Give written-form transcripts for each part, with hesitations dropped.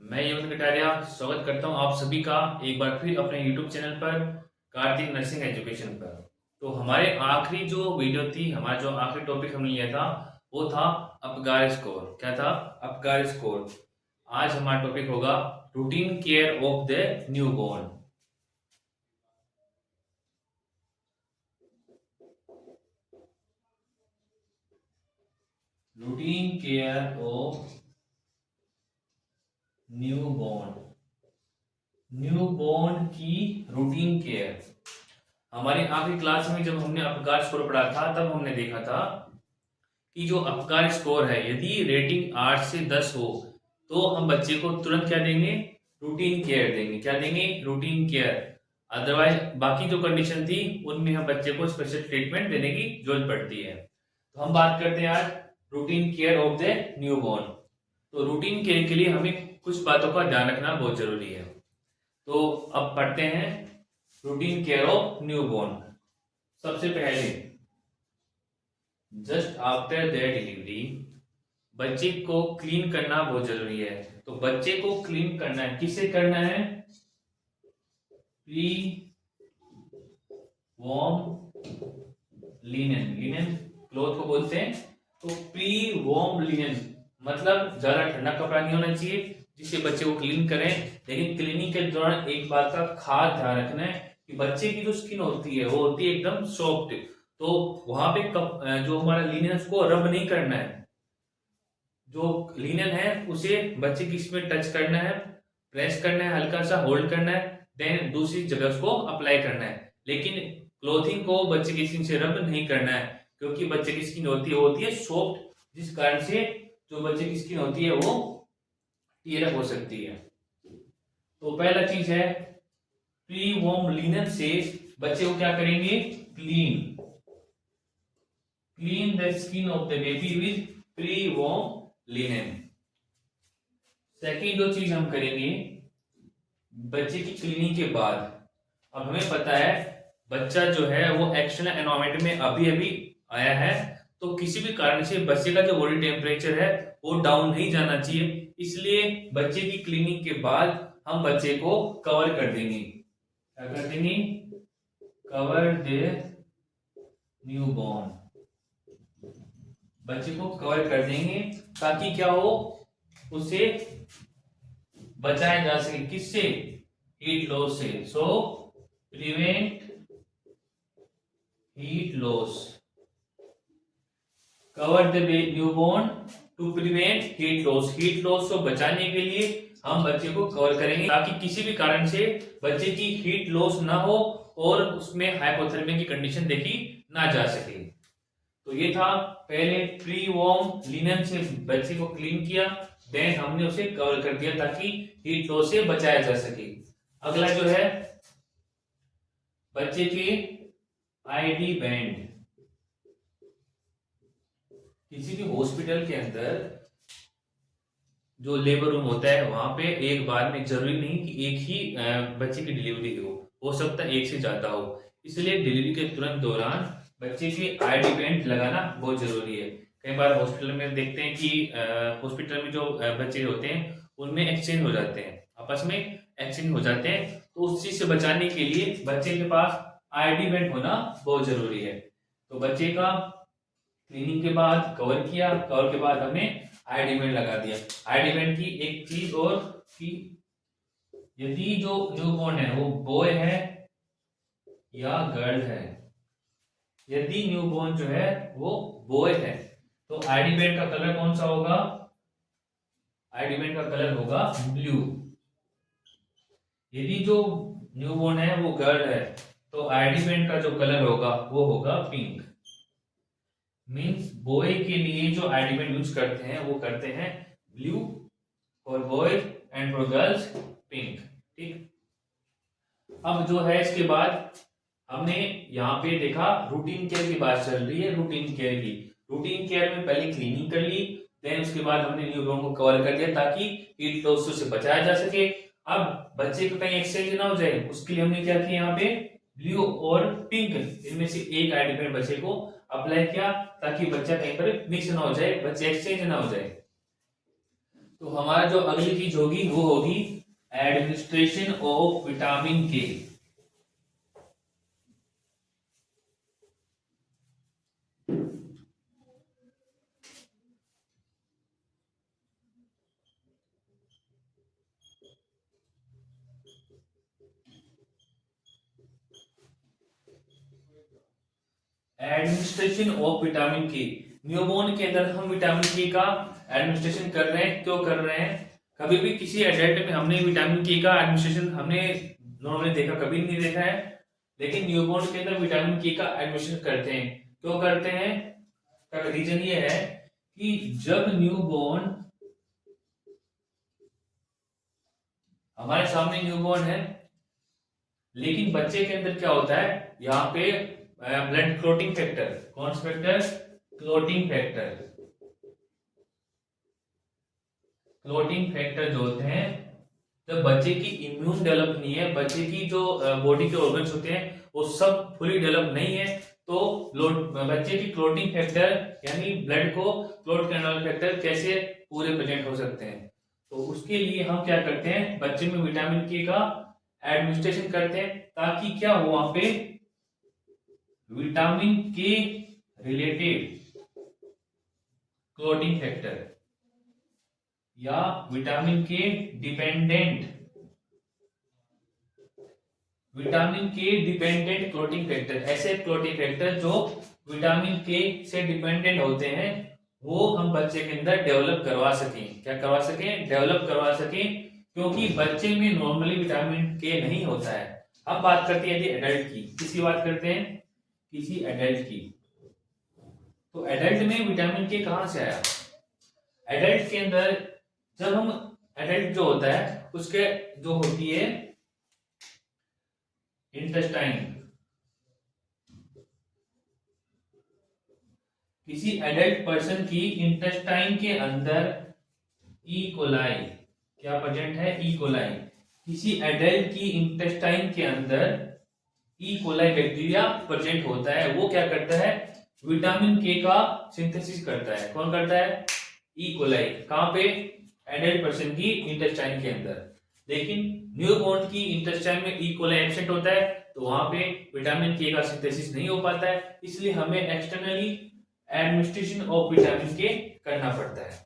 मैं यमुन कटारिया स्वागत करता हूं आप सभी का एक बार फिर अपने YouTube चैनल पर कार्तिक नर्सिंग एजुकेशन पर। तो हमारे आखिरी जो वीडियो थी, हमारा जो आखिरी टॉपिक हमने लिया था वो था अपगार स्कोर। क्या था? Apgar score. आज हमारा टॉपिक होगा routine care of the newborn. Routine care of newborn. Newborn की रूटीन केयर। हमारी आखिरी क्लास में जब हमने अपगार स्कोर पढ़ा था तब हमने देखा था कि जो अपगार स्कोर है, यदि रेटिंग 8 से 10 हो तो हम बच्चे को तुरंत क्या देंगे? रूटीन केयर देंगे। क्या देंगे? Routine care. अदरवाइज बाकी जो कंडीशन थी उनमें हम बच्चे को स्पेशल ट्रीटमेंट देने की जरूरत पड़ती है। तो हम बात करते हैं आज routine care of the newborn. तो रूटीन केयर के लिए हमें कुछ बातों का ध्यान रखना बहुत जरूरी है। तो अब पढ़ते हैं रूटीन केयर ऑफ न्यूबॉर्न। सबसे पहले जस्ट आफ्टर देयर डिलीवरी बच्चे को क्लीन करना बहुत जरूरी है। तो बच्चे को क्लीन करना है, किससे करना है? Pre warm linen. Linen cloth को बोलते हैं। तो प्री वॉर्म लिनन मतलब ज्यादा ठंडा कपड़ा नहीं होना चाहिए जिससे बच्चे को क्लीन करें। लेकिन क्लीनिंग के दौरान एक बात का खास ध्यान रखना है कि बच्चे की जो स्किन होती है वो होती है एकदम सॉफ्ट। तो वहां पे जो हमारा लिनन उसको रब नहीं करना है। जो लिनन है उसे बच्चे की इसमें टच करना है, प्रेस करना है, हल्का सा होल्ड करना है, देन दूसरी जगह उसको अप्लाई करना है। लेकिन क्लोथिंग को बच्चे की स्किन से रब नहीं करना है क्योंकि बच्चे की स्किन होती है सॉफ्ट, जिस कारण से जो बच्चे की स्किन होती है वो टीयर अप हो सकती है। तो पहला चीज है प्री वॉर्म लिनन से बच्चे को क्या करेंगे? Clean the skin of the baby with pre warm linen. Second जो चीज हम करेंगे बच्चे की क्लीनिंग के बाद, अब हमें पता है बच्चा जो है वो एक्सटर्नल एनवायरनमेंट में अभी अभी आया है, तो किसी भी कारण से बच्चे का जो बॉडी टेम्परेचर है वो डाउन नहीं जाना चाहिए। इसलिए बच्चे की क्लीनिंग के बाद हम बच्चे को कवर कर देंगे। क्या कर देंगे? Cover the newborn. बच्चे को कवर कर देंगे ताकि क्या हो, उसे बचाया जा सके। किससे? हीट लॉस से। So prevent heat loss. Cover the newborn to prevent heat loss. Heat loss को बचाने के लिए हम बच्चे को कवर करेंगे ताकि किसी भी कारण से बच्चे की हीट लॉस ना हो और उसमें हाइपोथर्मिया की कंडीशन देखी ना जा सके। तो ये था पहले प्री वॉर्म लिनन से बच्चे को क्लीन किया, देन हमने उसे कवर कर दिया ताकि हीट लॉस से बचाया जा सके। अगला जो है बच्चे के आईडी बैंड। किसी भी हॉस्पिटल के अंदर जो लेबर रूम होता है वहां पे एक बार में जरूरी नहीं कि एक ही बच्चे की डिलीवरी हो सकता है एक से ज्यादा हो। इसलिए डिलीवरी के तुरंत दौरान बच्चे की आईडी बैंड लगाना बहुत जरूरी है। कई बार हॉस्पिटल में देखते हैं कि हॉस्पिटल में जो बच्चे होते हैं उनमें एक्सचेंज हो जाते हैं, आपस में एक्सचेंज हो जाते हैं। तो उस चीज से बचाने के लिए बच्चे के पास आईडी बैंड होना बहुत जरूरी है। तो बच्चे का क्लीनिंग के बाद कवर किया, कवर के बाद हमने आईडी बैंड लगा दिया। आईडी बैंड की एक चीज और कि यदि जो न्यूबॉर्न है वो बॉय है या गर्ल है, यदि न्यूबॉर्न जो है वो बॉय है तो आईडी बैंड का कलर कौन सा होगा? आईडी बैंड का कलर होगा ब्लू। यदि जो न्यूबॉर्न है वो गर्ल है तो आईडी बैंड का जो कलर होगा वो होगा पिंक। मीन्स बॉय के लिए जो आईडी बैंड यूज करते हैं वो करते हैं blue for boys and for girls pink. ठीक। अब जो है इसके बाद हमने यहाँ पे देखा रूटीन केयर की बात चल रही है। रूटीन केयर की, रूटीन केयर में पहले क्लीनिंग कर ली, देन उसके बाद हमने न्यूबॉर्न को कवर कर दिया ताकि हीट लॉस से बचाया जा सके। अब बच्चे को कहीं एक्सचेंज ना हो जाए उसके लिए हमने क्या किया, यहाँ पे ब्लू और पिंक इनमें से एक आईडी बैंड बच्चे को अप्लाई किया ताकि बच्चा कहीं पर मिक्स ना हो जाए, बच्चे एक्सचेंज ना हो जाए। तो हमारा जो अगली चीज होगी वो होगी एडमिनिस्ट्रेशन ऑफ विटामिन के। एडमिनिस्ट्रेशन ऑफ विटामिन के, न्यूबॉर्न के अंदर हम विटामिन के का एडमिनिस्ट्रेशन कर रहे हैं। क्यों कर रहे हैं? कभी भी किसी एडल्ट में हमने विटामिन के का एडमिनिस्ट्रेशन हमने नॉर्मली देखा, कभी नहीं देखा है, लेकिन न्यूबॉर्न के अंदर विटामिन के का एडमिनिस्ट्रेशन करते हैं। क्यों करते हैं? का रीजन ये है कि जब न्यूबॉर्न, हमारे सामने न्यूबॉर्न है, लेकिन बच्चे के अंदर क्या होता है, यहाँ पे ब्लड क्लोटिंग फैक्टर, कौन सा factor? Clotting factor. Clotting factor जो होते हैं, जब बच्चे की इम्यून डेवलप नहीं है, बच्चे की जो बॉडी के ऑर्गन्स होते हैं वो सब फुली डेवलप नहीं है, तो बच्चे की क्लोटिंग फैक्टर यानी ब्लड को क्लोट करने वाले फैक्टर कैसे पूरे प्रेजेंट हो सकते हैं? तो उसके लिए हम क्या करते हैं, बच्चे में विटामिन के का एडमिनिस्ट्रेशन करते हैं, ताकि क्या हो, वहां पे विटामिन के रिलेटेड क्लोटिंग फैक्टर या विटामिन के डिपेंडेंट क्लोटिंग फैक्टर, ऐसे क्लोटिंग फैक्टर जो विटामिन के से डिपेंडेंट होते हैं, वो हम बच्चे के अंदर डेवलप करवा सकें। क्या करवा सकें? डेवलप करवा सकें, क्योंकि बच्चे में नॉर्मली विटामिन के नहीं होता है। अब बात करते हैं यदि एडल्ट की, किसी बात करते हैं किसी एडल्ट की, तो एडल्ट में विटामिन के कहां से आया? एडल्ट के अंदर जब हम, एडल्ट जो होता है उसके जो होती है इंटेस्टाइन, किसी एडल्ट पर्सन की इंटेस्टाइन के अंदर ई कोलाई, क्या प्रेजेंट है? E coli. किसी एडल्ट की इंटेस्टाइन के अंदर ई कोलाई बैक्टीरिया प्रेजेंट होता है। वो क्या करता है? विटामिन के का सिंथेसिस करता है। कौन करता है? E coli. कहां पे? एडल्ट पर्सन की इंटेस्टाइन के अंदर। लेकिन न्यूबॉर्न की इंटेस्टाइन में ई कोलाई एब्सेंट होता है, तो वहां पे विटामिन के का सिंथेसिस नहीं हो पाता है, इसलिए हमें एक्सटर्नली एडमिनिस्ट्रेशन ऑफ विटामिन के करना पड़ता है।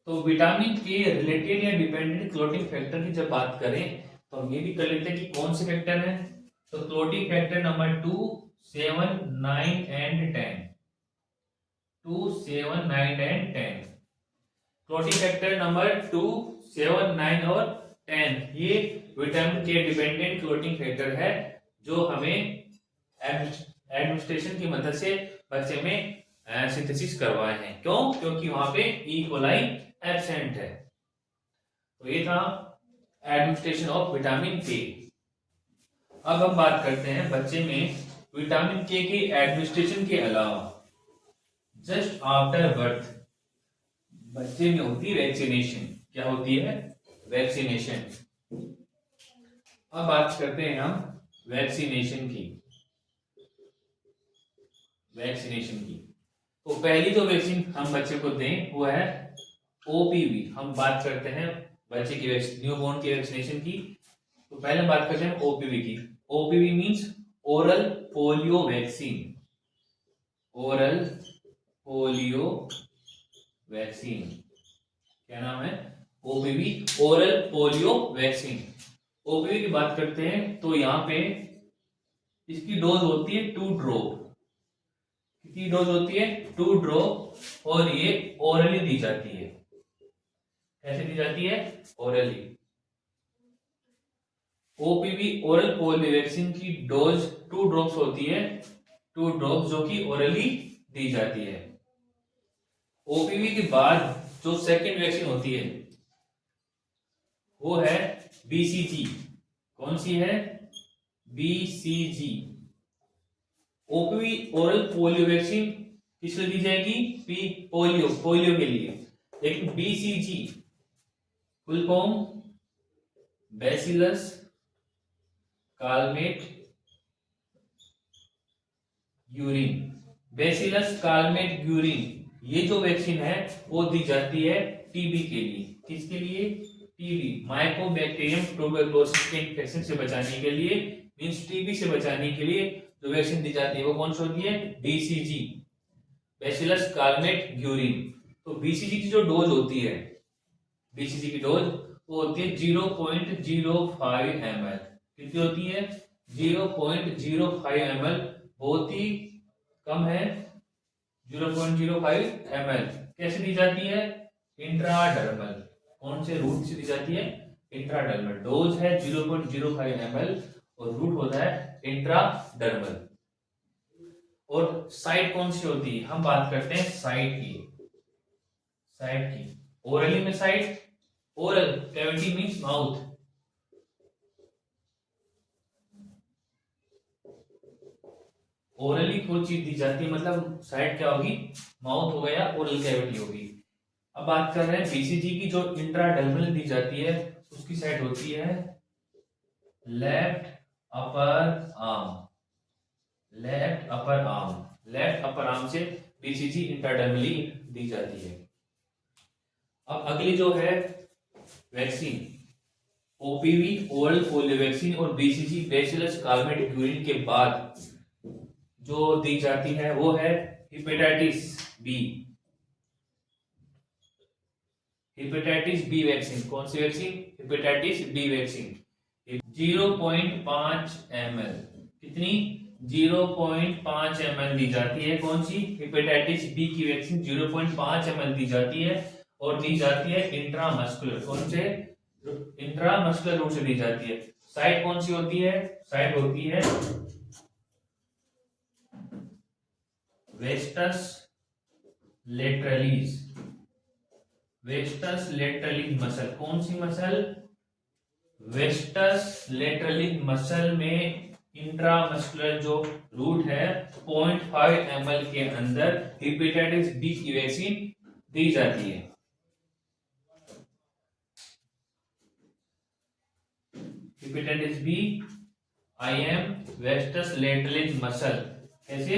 तो विटामिन के रिलेटेड या डिपेंडेंट क्लोटिंग फैक्टर की जब बात करें तो हम ये भी कर लेते हैं कि कौन से फैक्टर हैं। तो clotting factor number 2, 7, 9 and 10। 2, 7, 9 and 10। Clotting factor number 2, 7, 9 और 10 ये विटामिन के डिपेंडेंट क्लोटिंग फैक्टर है, जो हमें एडमिनिस्ट्रेशन की मदद से बच्चे में सिंथेसिस करवाए हैं। क्यों? क्योंकि वहां पे ई कोलाई एब्सेंट है। तो ये था एडमिनिस्ट्रेशन ऑफ विटामिन के। अब हम बात करते हैं बच्चे में विटामिन के एडमिनिस्ट्रेशन के अलावा जस्ट आफ्टर बर्थ बच्चे में होती है वैक्सीनेशन। क्या होती है? वैक्सीनेशन। अब बात करते हैं हम वैक्सीनेशन की। तो पहली जो वैक्सीन हम बच्चे को दें वो है ओपीवी। हम बात करते हैं बच्चे की न्यूबॉर्न की वैक्सीनेशन की। तो पहले हम बात करते हैं ओपीवी की। OPV means oral polio vaccine. Oral polio vaccine, क्या नाम है? OPV, oral polio vaccine. OPV की बात करते हैं तो यहाँ पे इसकी डोज होती है 2 ड्रॉप। कितनी डोज होती है? 2 ड्रॉप, और ये ओरली दी जाती है। कैसे दी जाती है? Orally. OPV oral polio vaccine की डोज 2 ड्रॉप्स होती है। 2 ड्रॉप्स जो कि ओरली दी जाती है। ओपीवी के बाद जो सेकेंड वैक्सीन होती है वो है बीसीजी। कौन सी है? BCG. OPV oral polio vaccine किस लिए दी जाएगी? पोलियो के लिए। लेकिन BCG full form bacillus Calmette urine. Bacillus Calmette urine ये जो वैक्सीन है वो दी जाती है टीबी के लिए। किसके लिए? टीबी, माइकोबैक्टीरियम ट्यूबरकुलोसिस के इन्फेक्शन से बचाने के लिए, मींस टीबी से बचाने के लिए जो वैक्सीन दी जाती है वो कौन सी होती है? BCG, bacillus Calmette Guerin. तो बीसीजी की जो डोज होती है, बीसीजी की डोज वो होती है 0.05 ml। कितनी होती है? 0.05 ml, बहुत ही कम है। 0.05 ml कैसे दी जाती है? इंट्राडर्मल। कौन से रूट से दी जाती है? इंट्राडर्मल। डोज है 0.05 ml और रूट होता है इंट्राडर्मल। और साइट कौन सी होती है? हम बात करते हैं साइट की। साइट की ओरली में site, oral cavity means mouth, orally कोई चीज दी जाती है मतलब साइट क्या होगी? माउथ हो गया, ओरल कैविटी होगी। अब बात कर रहे हैं बीसीजी की, जो इंट्राडर्मल दी जाती है उसकी साइट होती है left upper arm. Left upper arm, left upper arm से बीसीजी इंट्राडर्मली दी जाती है। अब अगली जो है vaccine, OPV oral polio vaccine और बीसीजी बैसिलस कार्नेट ग्यूरिन के बाद जो दी जाती है वो है hepatitis B. Hepatitis B vaccine. कौन सी vaccine? Hepatitis B vaccine. 0.5 ml, कितनी? 0.5 ml दी जाती है। कौन सी? हेपेटाइटिस बी की वैक्सीन 0.5 ml दी जाती है और दी जाती है इंट्रामस्कुलर। कौन से? इंट्रामस्कुलर रूट से दी जाती है। साइट कौन सी होती है? साइट होती है vastus lateralis. Vastus lateralis muscle. कौन सी मसल? वेस्टस लेटरलिस मसल में इंट्रामस्कुलर जो रूट है 0.5 ml के अंदर हेपेटाइटिस बी की वैक्सीन दी जाती है। Hepatitis B I M vastus lateralis muscle. कैसे?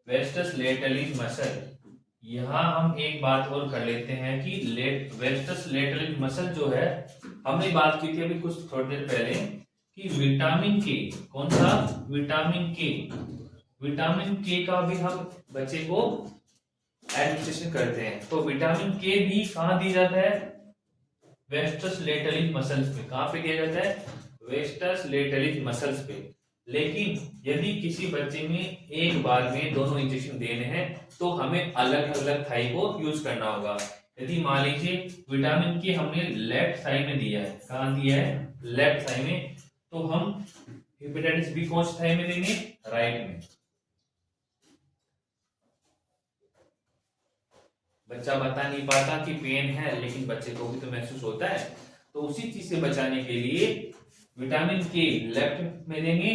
Vastus lateralis muscle. यहां हम एक बात और कर लेते हैं कि वेस्टस लेटरलिस मसल जो है, हमने बात की थी अभी कुछ थोड़ी देर पहले कि विटामिन के, कौन सा? विटामिन के। विटामिन के का भी हम बच्चे को एडमिनिस्ट्रेशन करते हैं। तो विटामिन के भी कहां दिया जाता है? वेस्टस लेटरलिस मसल्स पे। कहां पे दिया जाता है? वेस्टस लेटरलिस मसल्स पे। लेकिन यदि किसी बच्चे में एक बार में दोनों इंजेक्शन देने हैं तो हमें अलग अलग थाई को यूज करना होगा। यदि मान लीजिए विटामिन के हमने लेफ्ट थाई में दिया है, कहां दिया है? लेफ्ट थाई में, तो हम हेपेटाइटिस बी कौन सी थाई में देंगे? राइट में। बच्चा बता नहीं पाता कि पेन है, लेकिन बच्चे को भी तो महसूस होता है। तो उसी चीज से बचाने के लिए विटामिन के लेफ्ट में देंगे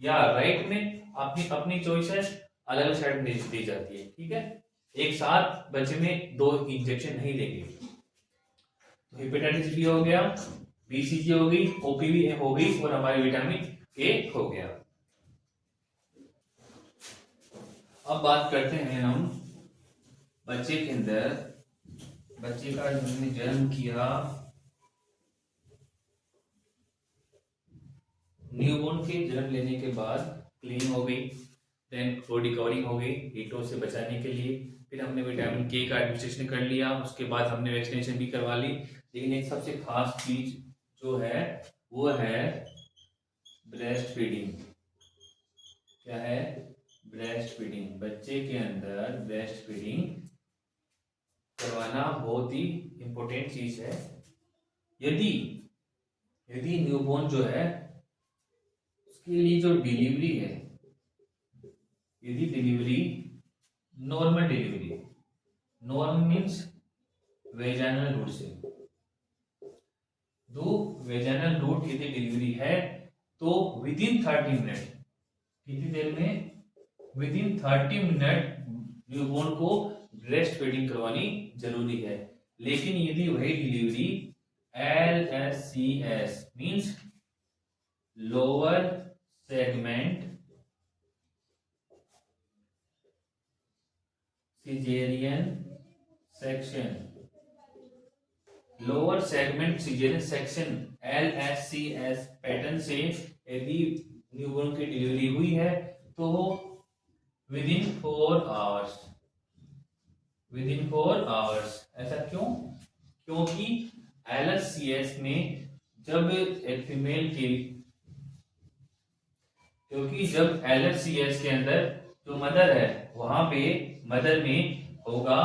या राइट में, अपनी अपनी चॉइस है। अलग अलग साइड में दी जाती है, ठीक है। एक साथ बच्चे में दो इंजेक्शन नहीं देंगे। तो हेपेटाइटिस बी हो गया, बीसीजी हो गई, ओपीवी हो गई और हमारे विटामिन ए हो गया। अब बात करते हैं हम बच्चे के अंदर, बच्चे का हमने जन्म किया, न्यूबॉर्न के जन्म लेने के बाद क्लीन हो गई, देन बॉडी कवरिंग हो गई हीटों से बचाने के लिए। फिर हमने विटामिन के का एडमिनिस्ट्रेशन कर लिया, उसके बाद हमने वैक्सीनेशन भी करवा ली। लेकिन एक सबसे खास चीज जो है वो है ब्रेस्ट फीडिंग। क्या है? Breast feeding. बच्चे के अंदर ब्रेस्ट फीडिंग करवाना बहुत ही इंपॉर्टेंट चीज है। यदि यदि न्यूबॉर्न जो है उसके लिए जो डिलीवरी है, यदि delivery normal delivery, normal means vaginal route से, दो वेजाइनल रूट यदि डिलीवरी है तो विद इन 30 मिनट, कितनी देर में? विद इन 30 मिनट न्यूबॉर्न को ब्रेस्ट फीडिंग करवानी जरूरी है। लेकिन यदि वही delivery LSCS means lower segment caesarean section lower segment season section LSCS pattern से यदि न्यूबॉर्न की डिलीवरी हुई है तो विद इन 4 आवर्स। ऐसा क्यों? क्योंकि LSCS में जब एक फीमेल की क्योंकि जब LSCS के अंदर जो मदर है वहां पे मदर में होगा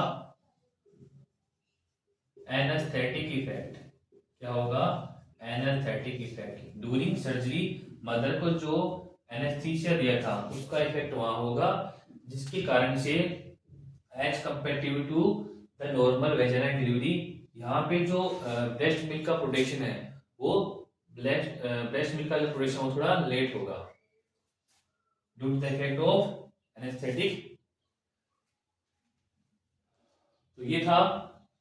एनेस्थेटिक इफेक्ट। क्या होगा? Anaesthetic effect. During surgery mother को जो एनेस्थीसिया दिया था उसका इफेक्ट वहां होगा, जिसके कारण से as comparative to the normal vaginal delivery यहाँ पे जो ब्रेस्ट मिल्क का प्रोडक्शन है वो ब्रेस्ट मिल्क का जो प्रोडक्शन वो थोड़ा लेट होगा due to the effect of anaesthetic. तो ये था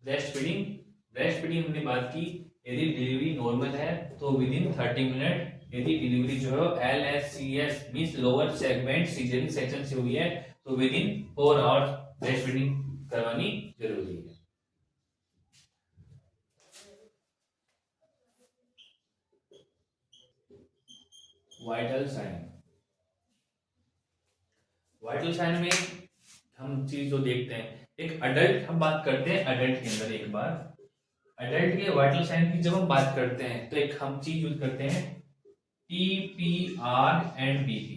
ब्रेस्ट फीडिंग। ब्रेस्ट फीडिंग हमने बात की, यदि डिलीवरी नॉर्मल है तो विद इन 30 मिनट, यदि डिलीवरी जो है LSCS means lower segment caesarean section से हुई है तो with in 4 hours breast feeding करवानी जरूरी है। Vital sign. वाइटल साइन में हम चीज जो देखते हैं, एक अडल्ट हम बात करते हैं अडल्ट के अंदर एक बार अडल्ट के वाइटल साइन की जब हम बात करते हैं तो एक हम चीज यूज करते हैं TPR एंड BP।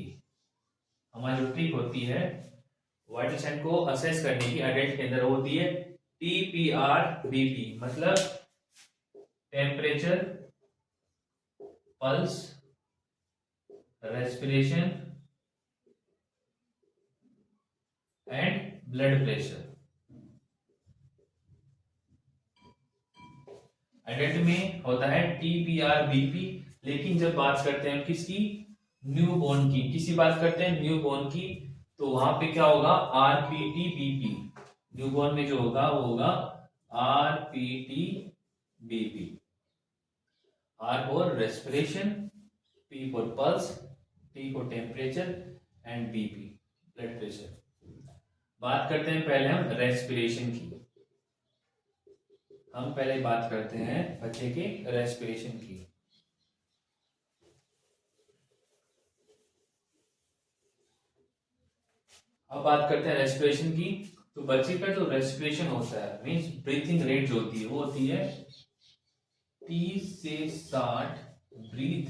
हमारी जो ट्रिक होती है वाइटल साइन को असेस करने की अडल्ट के अंदर होती है TPR BP, मतलब temperature, pulse, respiration and blood pressure. Adult में होता है TPR BP, लेकिन जब बात करते हैं किसकी? न्यूबॉर्न की। किसी बात करते हैं न्यूबॉर्न की, तो वहां पे क्या होगा? RPT BP। न्यूबॉर्न में जो होगा वो होगा RPT BP। R for respiration, P for pulse, T for temperature and BP blood pressure. बात करते हैं पहले हम रेस्पिरेशन की। हम पहले बात करते हैं बच्चे के रेस्पिरेशन की। अब बात करते हैं रेस्पिरेशन की। तो बच्चे का जो रेस्पिरेशन होता है मींस ब्रीथिंग रेट जो होती है वो होती है 30 से 60 ब्रीथ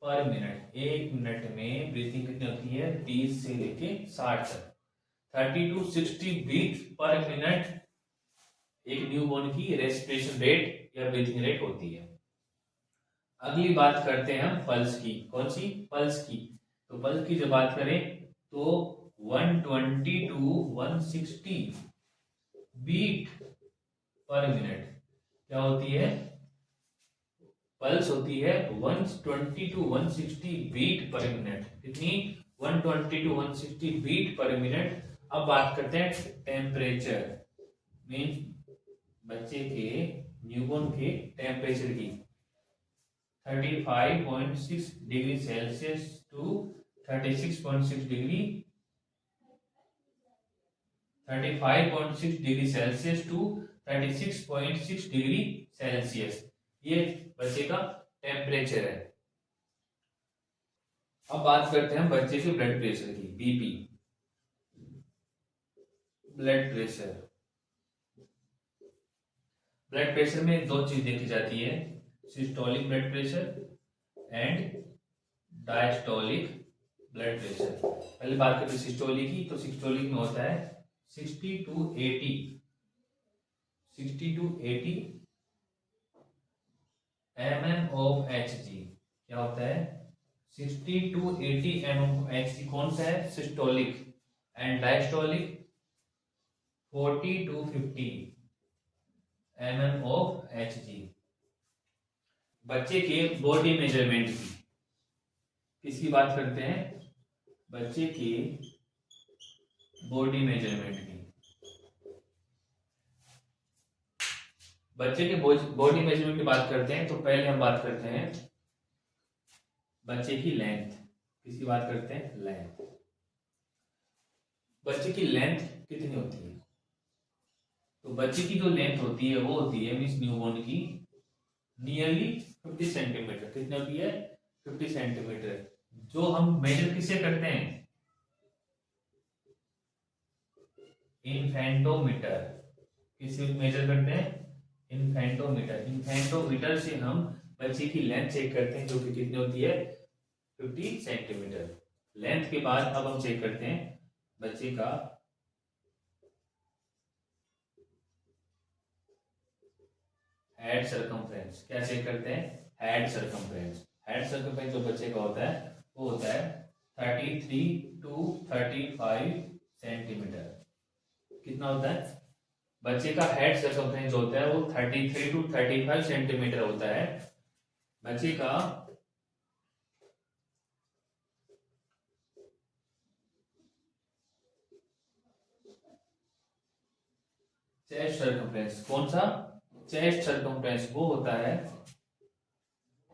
पर मिनट। एक मिनट में ब्रीथिंग कितनी होती है? 30 से लेके 60 तक। 30 to 60 ब्रीथ पर मिनट एक न्यूबॉर्न की रेस्पिरेशन रेट या ब्रीथिंग रेट होती है। अगली बात करते हैं हम पल्स की। कौन सी? पल्स की। तो पल्स की जब बात करें तो 120 to 160 बीट पर मिनट क्या होती है? पल्स होती है 120 to 160 बीट पर मिनट। कितनी? 120 to 160 बीट पर मिनट। अब बात करते हैं टेम्परेचर मींस बच्चे के न्यूबॉर्न के टेम्परेचर की। 35.6 degree Celsius to 36.6 degree 35.6 degree Celsius to 36.6 degree Celsius, ये बच्चे का टेम्परेचर है। अब बात करते हैं बच्चे के ब्लड प्रेशर की। BP blood pressure. Blood pressure में दो चीज देखी जाती है, systolic blood pressure and diastolic blood pressure. पहले बात करते हैं सिस्टोलिक की। तो सिस्टोलिक में होता है 60 to 80 mm of Hg। क्या होता है? 60 to 80 mm of Hg कौन सा है? Systolic. And diastolic 40 to 50 mm of Hg। बच्चे के बॉडी मेजरमेंट की किसकी बात करते हैं? बच्चे के बॉडी मेजरमेंट की। बच्चे के बॉडी मेजरमेंट की बात करते हैं तो पहले हम बात करते हैं बच्चे की लेंथ। किसकी बात करते हैं? लेंथ। बच्चे की लेंथ कितनी होती है? तो बच्चे की जो लेंथ होती है वो होती है मीन्स न्यूबॉर्न की नियरली 50 सेंटीमीटर। कितनी होती है? 50 सेंटीमीटर। जो हम मेजर किससे करते हैं? इन्फेंटोमीटर। किससे मेजर करते हैं? इन्फेंटोमीटर। इन्फेंटोमीटर से हम बच्चे की लेंथ चेक करते हैं जो कि कितनी होती है? 50 सेंटीमीटर। लेंथ के बाद अब हम चेक करते हैं बच्चे का हेड सर्कमफ्रेंस। क्या चेक करते हैं? Head circumference. हेड सर्कमफ्रेंस जो बच्चे का होता है वो होता है 33 टू 35 सेंटीमीटर। कितना होता है? बच्चे का हेड सर्कमफ्रेंस जो होता है वो 33 टू 35 सेंटीमीटर होता है। बच्चे का चेस्ट सर्कमफ्रेंस, कौन सा? चेस्ट सर्कमफ्रेंस वो होता है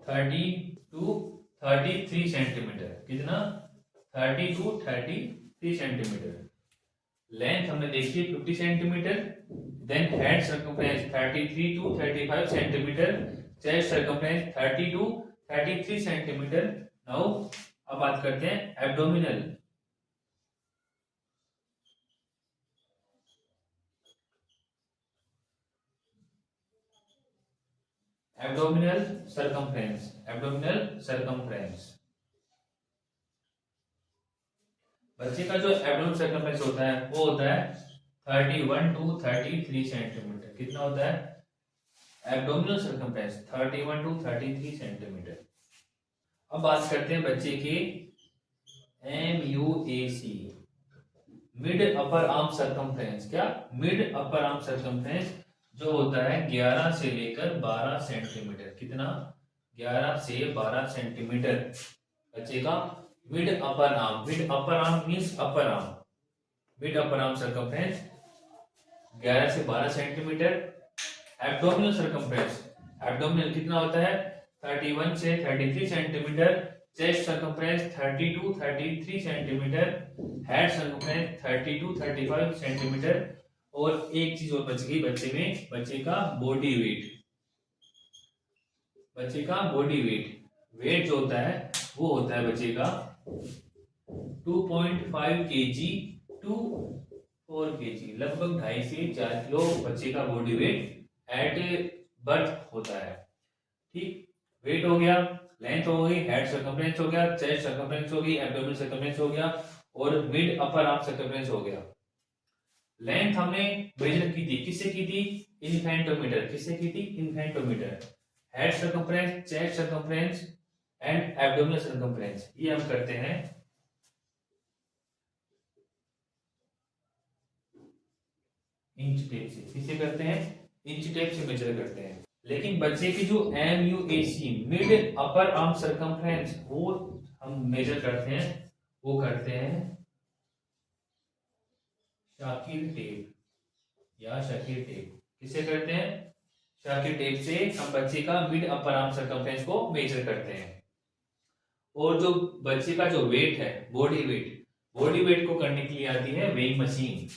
30 टू 33 सेंटीमीटर। कितना? 30 टू 33 सेंटीमीटर। लेंथ हमने देखी है 50 centimetre. Then head circumference 33 to 35 centimetre. Chest circumference 30 to 33 centimetre. Now अब बात करते हैं abdominal. Abdominal circumference. Abdominal circumference. बच्चे का जो एब्डोमिनल सर्कमफ्रेंस होता है वो होता है 31 टू 33 सेंटीमीटर। कितना होता है? Abdominal circumference 31 to 33 centimetre. अब बात करते हैं बच्चे के MUAC, mid upper arm circumference. क्या? मिड अपर आर्म सर्कमफ्रेंस जो होता है 11 से लेकर 12 सेंटीमीटर। कितना? 11 से 12 सेंटीमीटर बच्चे का mid upper arm. Mid upper arm means upper arm. Mid upper arm circumference 11 से 12 सेंटीमीटर। एब्डोमिनल सर्कमफ्रेंस, एब्डोमिनल कितना होता है? 31 से 33 centimetre. Chest circumference 30 to 33 centimetre. Head circumference 30 to 35 centimetre. और एक चीज और बच गई बच्चे में, बच्चे का बॉडी वेट। बच्चे का बॉडी वेट, वेट जो होता है वो होता है बच्चे का 2.5 kg टू 4 kg। लगभग 2.5 से 4 किलो बच्चे का बॉडी वेट एट बर्थ होता है। ठीक, वेट हो गया, लेंथ हो गई, हेड सर्कमफ्रेंस हो गया, चेस्ट सर्कमफ्रेंस हो गई, एब्डोमिनल सर्कमफ्रेंस हो गया और मिड अपर आर्म सर्कमफ्रेंस हो गया। लेंथ हमने मेजर की थी, किससे की थी? इन्फेंटोमीटर। किससे की थी? Infantometer. Head circumference, chest circumference and abdominal circumference ये हम करते हैं इंच टेप से। किससे करते हैं? इंच टेप से मेजर करते हैं। लेकिन बच्चे की जो MUAC, mid upper arm circumference, वो हम मेजर करते हैं, वो करते हैं शाकिर टेप या शकीर टेप। किससे करते हैं? शाकिर टेप से हम बच्चे का मिड अपर आर्म सर्कमफ्रेंस को मेजर करते हैं। और जो बच्चे का जो वेट है, बॉडी वेट, बॉडी वेट को करने के लिए आती है वेइंग मशीन।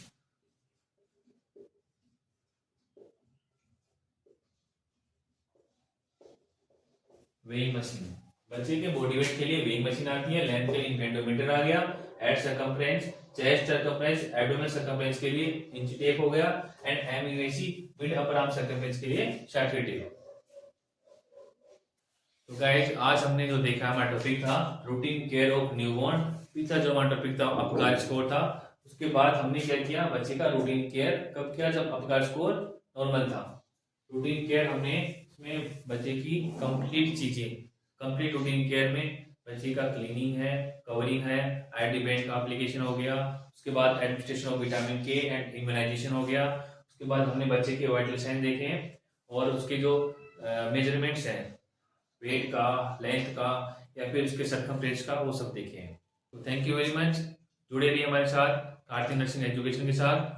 वेइंग मशीन, बच्चे के बॉडी वेट के लिए वेइंग मशीन आती है। लेंथ के लिए इन्फेंटोमीटर आ गया। Head circumference, chest circumference, abdominal circumference के लिए इंच टेप हो गया। And MUAC, mid upper arm circumference के लिए शाकिर टेप। तो गाइस आज हमने जो देखा, हमारा टॉपिक था रूटीन केयर ऑफ न्यूबॉर्न। पिछला जो हमारा टॉपिक था अपकार स्कोर था। उसके बाद हमने क्या किया, बच्चे का रूटीन केयर कब किया? जब अपकार स्कोर नॉर्मल था। रूटीन केयर हमने इसमें बच्चे की कंप्लीट चीजें, कंप्लीट रूटीन केयर में बच्चे का क्लीनिंग है, कवरिंग है, आईडी बैंड का एप्लीकेशन हो गया, उसके बाद एडमिनिस्ट्रेशन ऑफ विटामिन के एंड इम्यूनाइजेशन हो गया। उसके बाद हमने बच्चे के वाइटल साइन देखे हैं और उसके जो मेजरमेंट्स हैं, वेट का, लेंथ का या फिर उसके सर्कमफ्रेंस का, वो सब देखे हैं। तो थैंक यू वेरी मच। जुड़े रहिए हमारे साथ, कार्तिक नर्सिंग एजुकेशन के साथ।